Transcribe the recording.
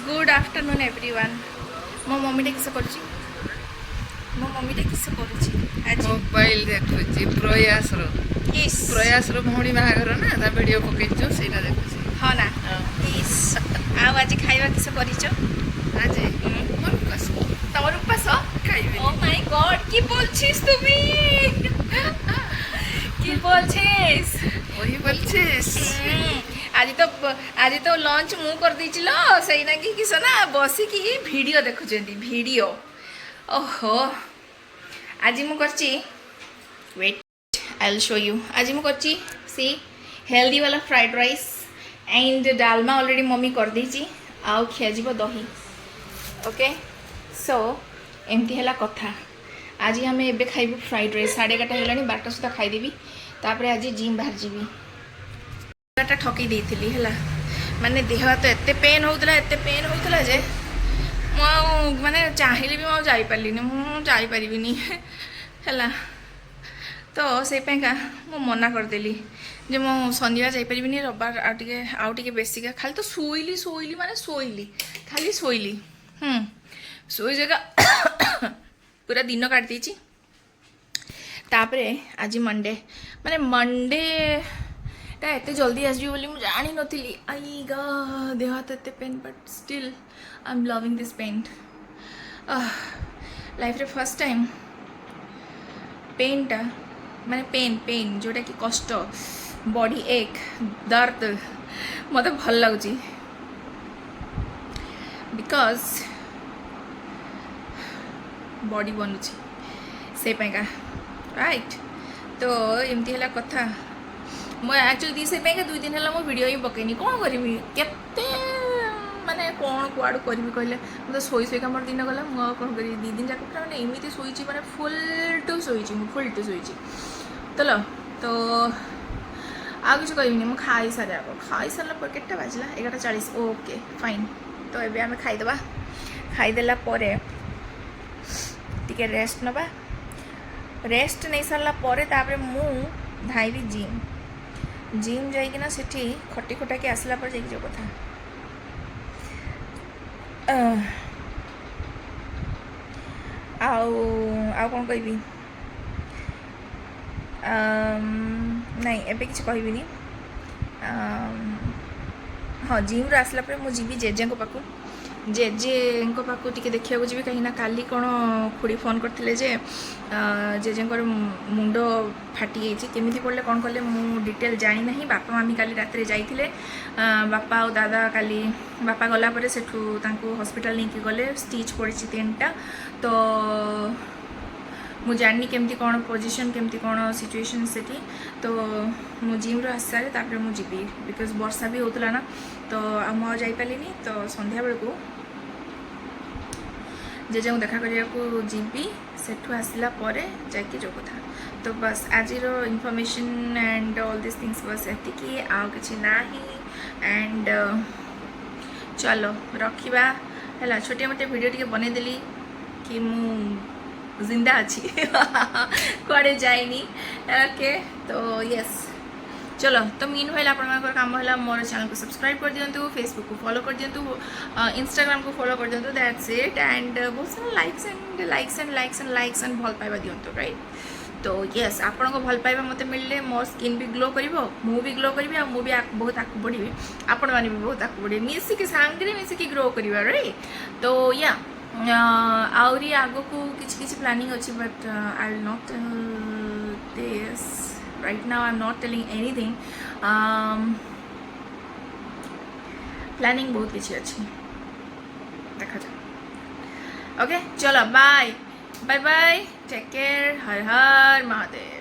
Good afternoon everyone मो mummy किस कर मो मम्मी किस कर मोबाइल देखुची प्रयास रो भौणी बाहागर ना ता वीडियो पकेइचो सेटा देखुची हाँ ना इस आउ आज खाइबा किस करिचो आज मोर उपास तमर उपास खाइबे ओ माय गॉड की बोलছিস তুমি की बोलছিস वही बोलছিস आज तो लंच मु कर देइचिलो सही ना कि किस ना बसी की वीडियो देखुचंदी वीडियो ओहो आज मु करची wait I will show you आज मु करची सी हेल्दी वाला fried rice and dalma already mummy कर देइची आउ खिया जीव दही ओके सो एमती है कथा आज आम एबे खाइबू फ्राइड राइस 11:30 होलानी 12 सुधा खाईदेवी तापर आज जिम बाहर जीवी ठकी देती है माने देह हाथ एत पेन होता जे माने चाहिए भी मुझे जापारे मुझे है तो से मु मना करदेली जे मु शनिवार जापारि रविवार आउटे बेसिका खाली तो शोइली माने शोइली खाली शोइली शोई जगह पूरा दिन काट देची तापरे आज मंडे माने मंडे एत जल्दी आसबी बोली मुझे जानी नी आई गा देह हाथ एत pen but still I am loving this pen life रे फर्स्ट टाइम पेनटा माने पेन जोटा कि कष्ट बॉडी एक दर्द मत भल लगुच बिकॉज बॉडी बनुची से राइट तो एमती है कथा मैं एक्चुअली से 2 दिन है वीडियो ही पकईनी कौन करी केते माने कौन कुआड़ करी कहले तो शोई मोर दिन गला मुझे कौन करी 2 दिन जाक मैंने एमती शोची मैंने फुल टू शोची चलो तो आ किसी कहनी मुझे खाई सारे आग खाई सारा के बाजला 11:40 ओके फाइन तो ये आम खाईदे खाईदेला टिके रेस्ट नवा रेस्ट नहीं सारा तापर मु धाइबी जिम जाइकिना सेठी खटी खटा के आसला पर जाइक जो कथा आउ कौन कहबी नहीं एबे किसी कहबिनी हाँ जिम रू आसला पर मुझे जेजे पाखु जेजे पाखु टिके देखा जी कहीं काली कौन खुड़ी फोन करते जे जेजे मुंड फाटी जाइए केमी पड़े कौन कले मु डिटेल जानी ना बापा मामी काली रात जाइए बापा और दादा काली बापा गलापर से हॉस्पिटल नहीं गले स्टिच पड़ी 3टा तो मुझे जानी केमती कौन पोजीशन केमती कौन सिचुएशन से तो मु जिम रू आस सारे तापर मुझे बिकज वर्षा भी होता ना तो मुझे जापारे तो संध्या बेलू जेजे देखा करने को जीवी सेठू आसला जाकि जो कथा तो बस आज information and all this things बस एतिकी आउ किछि नाही एंड चलो रखिबा है छोटे मोटे वीडियो टी बनईदेली कि मु जिंदा अच्छी कड़े जाइनी ओके तो यस चलो तो मीन भाई आप काम है मोर चैनल को सब्सक्राइब कर दिंतु फेसबुक को फॉलो कर दिंतु इंस्टाग्राम को फॉलो कर दिंतु दैट्स इट एंड बहुत सारा लाइक्स एंड भल पाइबा दिंतु राइट तो यस आपण को भल पाइबा मते मिलले मोर स्किन भी ग्लो करिवो मु भी ग्लो करिवि आ मु भी बहुत आकु बढ़िबि आपण माने भी बहुत आकु बढ़िबि मिसी के सांगरे मिसी के ग्रो करिवा राइट तो या आउरी आगो को किछि प्लानिंग अछि but I will not this right now I'm not telling anything planning बहुत किसी अच्छी देखा जाए ओके चलो बाय टेक केयर हर हर महादेव।